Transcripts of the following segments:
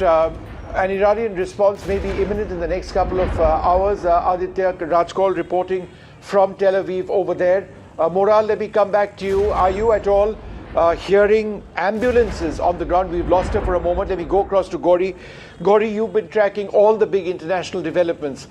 An Iranian response may be imminent in the next couple of hours. Aditya Rajkol reporting from Tel Aviv over there. Moral, let me come back to you. Are you at all hearing ambulances on the ground? We've lost her for a moment. Let me go across to Gauri. Gauri, you've been tracking all the big international developments.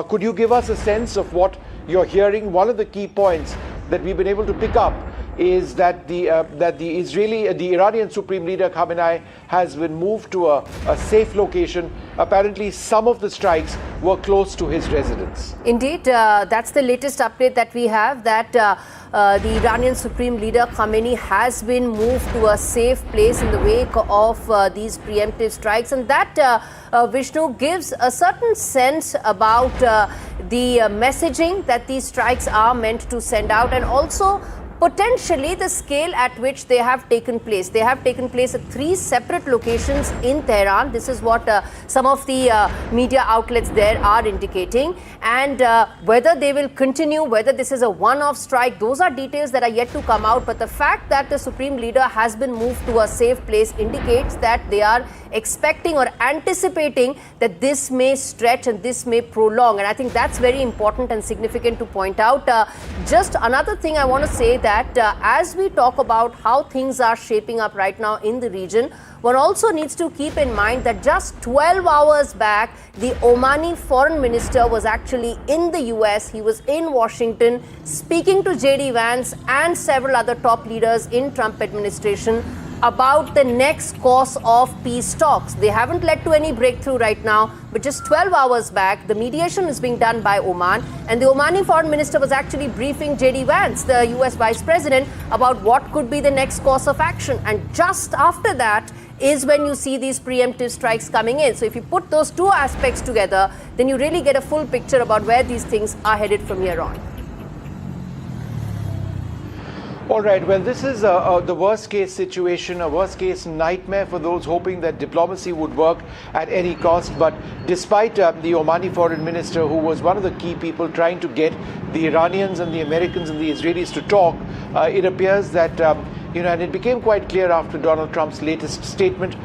Could you give us a sense of what you're hearing? One of the key points that we've been able to pick up is that the Iranian Supreme Leader Khamenei has been moved to a safe location. Apparently, some of the strikes were close to his residence. Indeed, that's the latest update that we have, that the Iranian Supreme Leader Khamenei has been moved to a safe place in the wake of these preemptive strikes, and that Vishnu gives a certain sense about the messaging that these strikes are meant to send out, and also potentially the scale at which they have taken place. They have taken place at 3 separate locations in Tehran. This is what some of the media outlets there are indicating. And whether they will continue, whether this is a one-off strike, those are details that are yet to come out. But the fact that the Supreme Leader has been moved to a safe place indicates that they are expecting or anticipating that this may stretch and this may prolong. And I think that's very important and significant to point out. Just another thing I want to say, that as we talk about how things are shaping up right now in the region, one also needs to keep in mind that just 12 hours back, the Omani foreign minister was actually in the US. He was in Washington speaking to JD Vance and several other top leaders in Trump administration about the next course of peace talks. They haven't led to any breakthrough right now, but just 12 hours back, the mediation is being done by Oman, and the Omani foreign minister was actually briefing JD Vance, the US vice president, about what could be the next course of action. And just after that is when you see these preemptive strikes coming in. So if you put those two aspects together, then you really get a full picture about where these things are headed from here on. All right, well, this is the worst case situation, a worst case nightmare for those hoping that diplomacy would work at any cost. But despite the Omani foreign minister, who was one of the key people trying to get the Iranians and the Americans and the Israelis to talk, it appears that and it became quite clear after Donald Trump's latest statement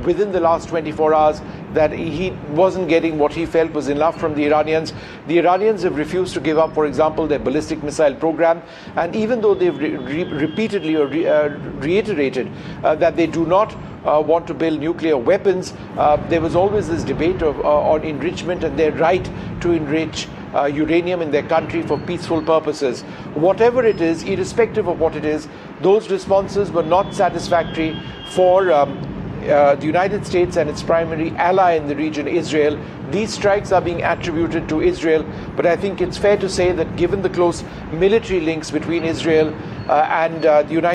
within the last 24 hours that he wasn't getting what he felt was enough from the Iranians. The Iranians have refused to give up, for example, their ballistic missile program. And even though they've repeatedly reiterated that they do not want to build nuclear weapons, there was always this debate on enrichment and their right to enrich uranium in their country for peaceful purposes. Whatever it is, irrespective of what it is, those responses were not satisfactory for the United States and its primary ally in the region, Israel. These strikes are being attributed to Israel, but I think it's fair to say that given the close military links between Israel and the United